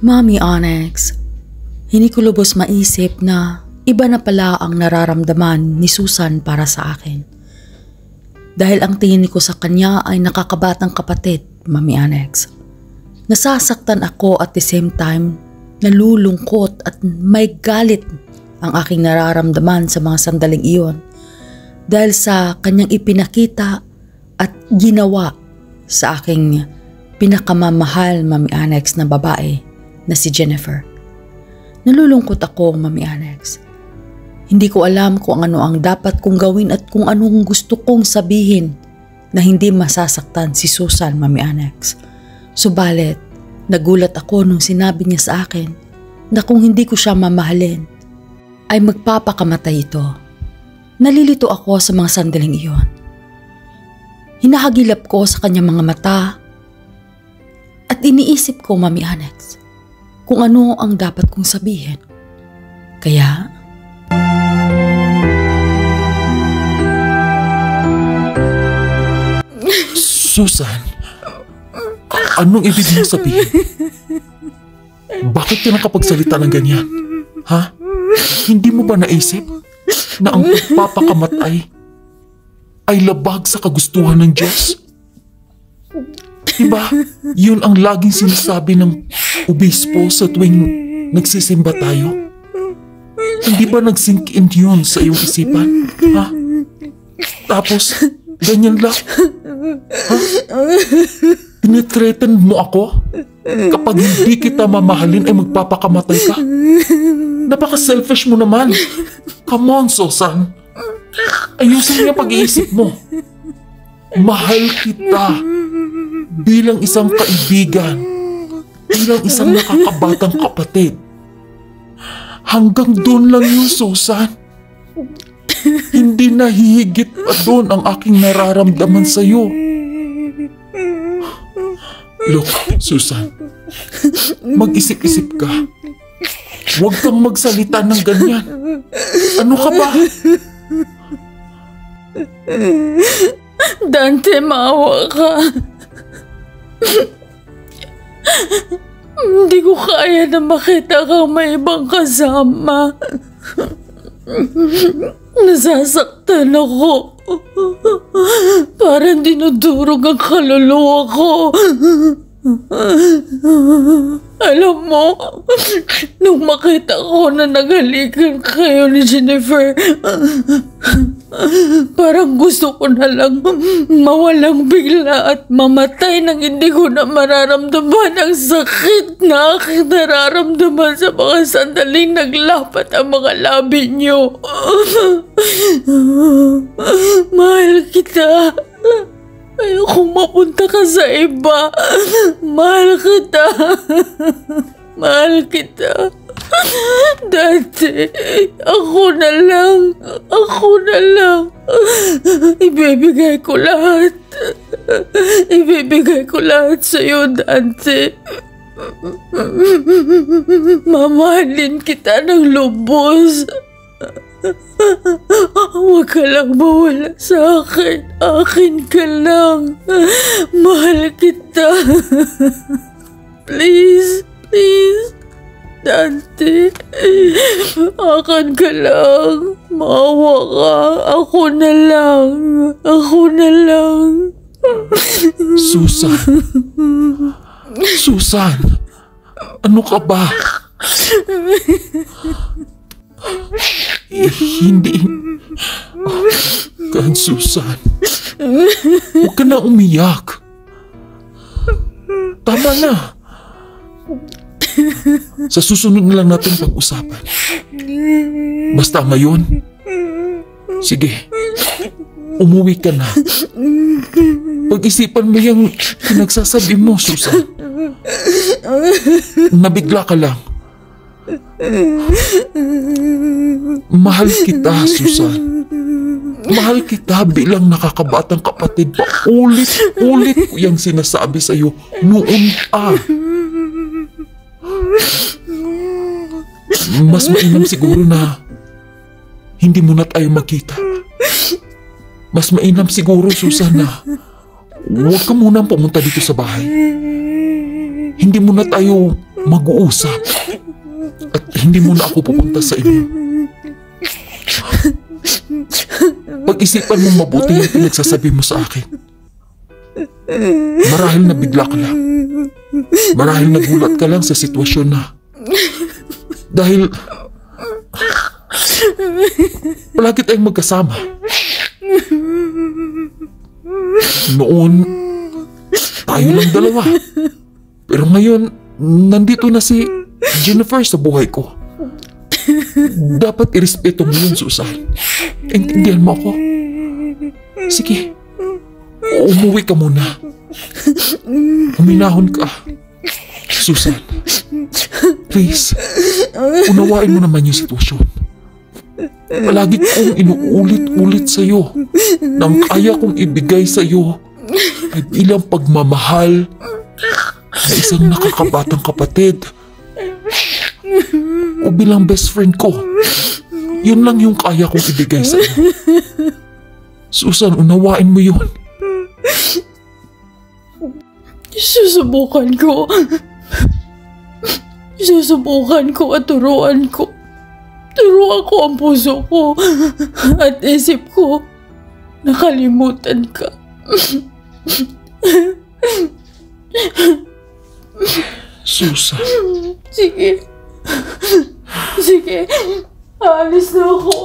Mommy Onyx, hindi ko lubos maisip na iba na pala ang nararamdaman ni Susan para sa akin. Dahil ang tingin ko sa kanya ay nakakabatang kapatid, Mommy Onyx. Nasasaktan ako at the same time, nalulungkot at may galit ang aking nararamdaman sa mga sandaling iyon dahil sa kanyang ipinakita at ginawa sa aking pinakamamahal, Mommy Onyx, na babae na si Jennifer. Nalulungkot ako, Mommy Onyx. Hindi ko alam kung ano ang dapat kong gawin at kung anong gusto kong sabihin na hindi masasaktan si Susan, Mommy Onyx. Subalit, nagulat ako nung sinabi niya sa akin na kung hindi ko siya mamahalin, ay magpapakamatay ito. Nalilito ako sa mga sandaling iyon. Hinahagilap ko sa kanyang mga mata at iniisip ko, Mommy Onyx, kung ano ang dapat kong sabihin. Kaya, Susan, anong ibig mong sabihin? Bakit ka nakapagsalita ng ganyan? Ha? Hindi mo ba naisip na ang pagpapakamatay ay labag sa kagustuhan ng Diyos? Diba, yun ang laging sinasabi ng obispo sa tuwing nagsisimba tayo? Hindi ba nag-sink in yun sa iyong isipan? Ha? Tapos, ganyan lang? Ha? Tinitreaten mo ako? Kapag hindi kita mamahalin ay magpapakamatay ka? Napaka-selfish mo naman. Come on, Susan. Ayusin niya pag-iisip mo. Mahal kita bilang isang kaibigan, bilang isang nakakabatang kapatid. Hanggang doon lang yun, Susan. Hindi na hihigit pa doon ang aking nararamdaman sa'yo. Look, Susan, mag-isip-isip ka. Huwag kang magsalita ng ganyan. Ano ka ba? Dante, maawa ka. Hindi ko kaya na makita kang may ibang kasama. Nasasaktan ako. Parang dinudurog ang kaluluwa ko. Alam mo, nung makita ko na naghalikan kayo ni Jennifer, parang gusto ko na lang mawalang bigla at mamatay nang hindi ko na mararamdaman ang sakit na aking nararamdaman sa mga sandaling naglapat ang mga labi niyo. Mahal kita. Ayokong mapunta ka sa iba. Mahal kita. Mahal kita. Dati, ako na lang. Ako na lang. Ibibigay ko lahat. Ibibigay ko lahat sa'yo, Dante. Mamahalin kita ng lubos. Huwag ka lang mawala sa akin. Akin ka lang. Mahal kita. Please, please. Dante, akin ka lang. Maawa ka. Ako na lang. Ako na lang. Susan. Susan. Ano ka ba? Hindi. God, Susan. Huwag ka na umiyak. Tama na. Sa susunod na lang natin pag-usapan. Basta ngayon, sige, umuwi ka na. Pag-isipan mo yung pinagsasabi mo, Susan. Nabigla ka lang. Mahal kita, Susan. Mahal kita bilang nakakabatang kapatid. Paulit-ulit ko yung sinasabi sa'yo noon pa. Mas mainam siguro na hindi mo na tayo magkita. Mas mainam siguro, Susan, na huwag ka munang pumunta dito sa bahay. Hindi mo na tayo mag-uusap. At hindi muna ako pupunta sa inyo. Pag-isipan mong mabuti yung pinagsasabi mo sa akin. Marahil na bigla ka lang. Marahil nagulat ka lang sa sitwasyon na. Dahil palagi tayong magkasama. Noon, tayo lang dalawa. Pero ngayon, nandito na si Jennifer sa buhay ko. Dapat irespeto mo yun, Susan. Intindihan mo ako. Sige, umuwi ka muna. Huminahon ka. Susan, please, unawain mo naman yung sitwasyon. Palagi kong inuulit-ulit sa'yo na ang kaya kong ibigay sa'yo ay bilang pagmamahal na isang nakakabatang kapatid o bilang best friend ko. Yun lang yung kaya kong ibigay sa'yo. Susan, unawain mo yun. Susubukan ko. Susubukan ko at turuan ko. Turuan ko ang puso ko at isip ko. Nakalimutan ka. Susan. Sige. Sige. Aalis na ako.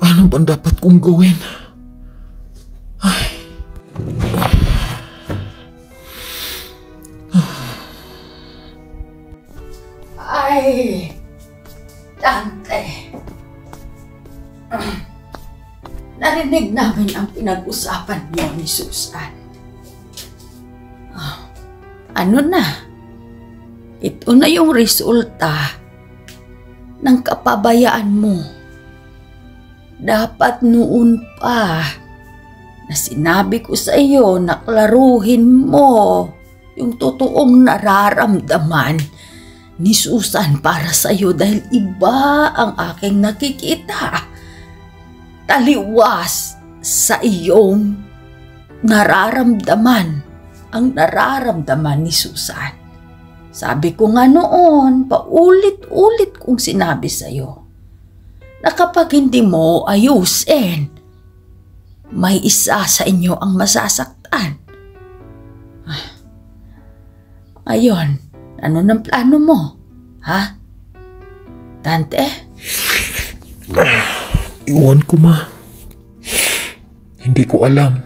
Ano bang dapat kong gawin? Ay, Dante. Narinig namin ang pinag-usapan mo ni Susan. Ano na? Ito na yung resulta ng kapabayaan mo. Dapat noon pa na sinabi ko sa iyo na klaruhin mo yung totoong nararamdaman ni Susan para sa iyo dahil iba ang aking nakikita. Taliwas sa iyong nararamdaman ang nararamdaman ni Susan. Sabi ko nga noon, paulit-ulit kong sinabi sa iyo na kapag hindi mo ayusin, may isa sa inyo ang masasaktan. Ayon, ano ng plano mo? Ha? Dante? Iwan ko, ma. Hindi ko alam.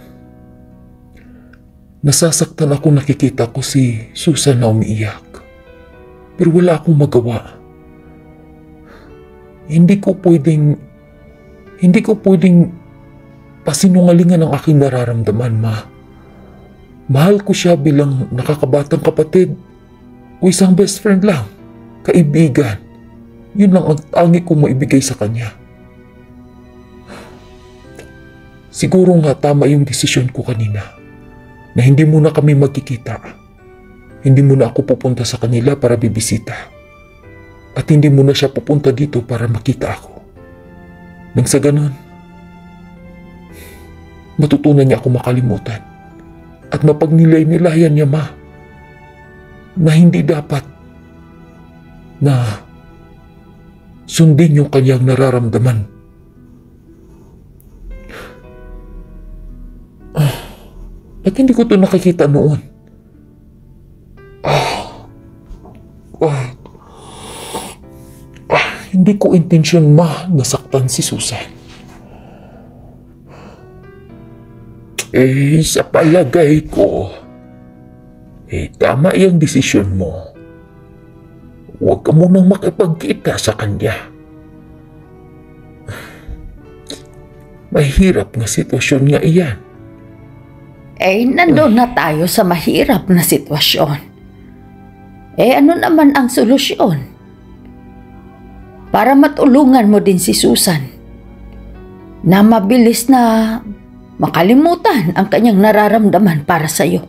Nasasaktan ako nakikita ko si Susan na umiiyak. Pero wala akong magawa. Hindi ko pwedeng pasinungalingan ang aking nararamdaman, ma. Mahal ko siya bilang nakakabatang kapatid o isang best friend lang, kaibigan. Yun lang ang tangi kong maibigay sa kanya. Siguro nga tama yung desisyon ko kanina na hindi muna kami magkikita. Hindi muna ako pupunta sa kanila para bibisita. At hindi muna siya pupunta dito para makita ako. Nang sa ganun, matutunan niya ako makalimutan. At mapagnilay-nilayan niya, ma, na hindi dapat na sundin yung kanyang nararamdaman. At hindi ko ito nakikita noon. Hindi ko intensyon, ma, nasaktan si Susan. Sa palagay ko, tama yung desisyon mo. Huwag ka munang makipagkita sa kanya. Mahirap na sitwasyon nga iyan. Nandun na tayo sa mahirap na sitwasyon. Ano naman ang solusyon? Para matulungan mo din si Susan na mabilis na makalimutan ang kanyang nararamdaman para sa iyo.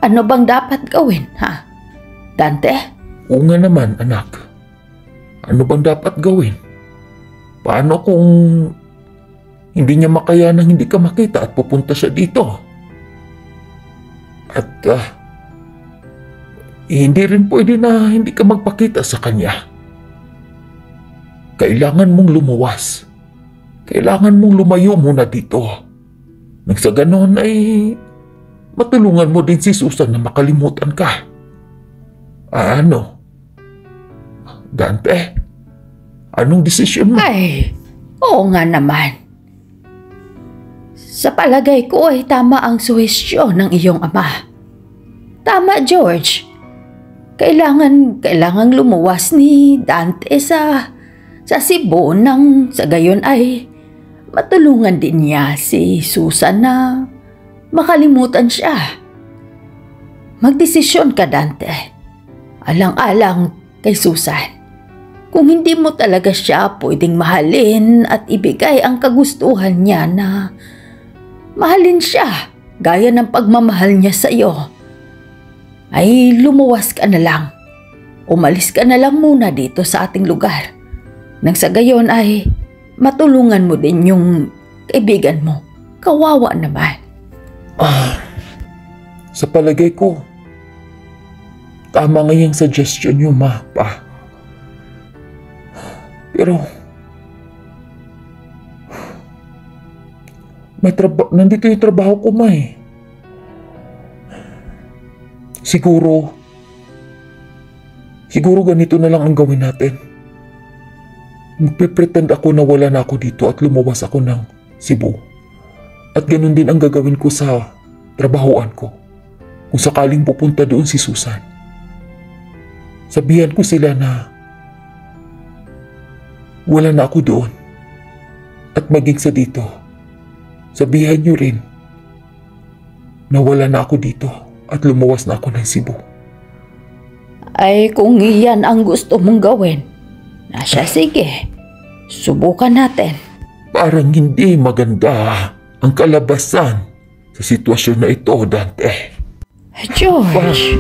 Ano bang dapat gawin, ha? Dante? Oo nga naman, anak. Ano bang dapat gawin? Paano kung hindi niya makayanang hindi ka makita at pupunta siya dito? At hindi rin pwede na hindi ka magpakita sa kanya. Kailangan mong lumuwas. Kailangan mong lumayo muna dito. Nang sa ganon ay matulungan mo din si Susan na makalimutan ka. Ano? Dante, anong desisyon mo? Ay, oo nga naman. Sa palagay ko ay tama ang suhestyon ng iyong ama. Tama, George. Kailangan lumuwas ni Dante sa Cebu nang sa gayon ay matulungan din niya si Susan na makalimutan siya. Magdesisyon ka, Dante. Alang-alang kay Susan. Kung hindi mo talaga siya pwedeng mahalin at ibigay ang kagustuhan niya na mahalin siya gaya ng pagmamahal niya sa iyo, ay lumuwas ka na lang. Umalis ka na lang muna dito sa ating lugar. Nang sa gayon ay matulungan mo din yung kaibigan mo. Kawawa naman. Sa palagay ko, tama nga yung suggestion niyo, ma, pa. Pero, nandito yung trabaho ko, ma eh. Siguro ganito na lang ang gawin natin. Magpipretend ako na wala na ako dito at lumabas ako ng Cebu. At ganun din ang gagawin ko sa trabahoan ko. Kung sakaling pupunta doon si Susan, sabihan ko sila na wala na ako doon. At maging sa dito, sabihan niyo rin na wala na ako dito at lumuwas na ako ng Cebu. Ay kung iyan ang gusto mong gawin, sige, subukan natin. Parang hindi maganda ang kalabasan sa sitwasyon na ito, Dante. George,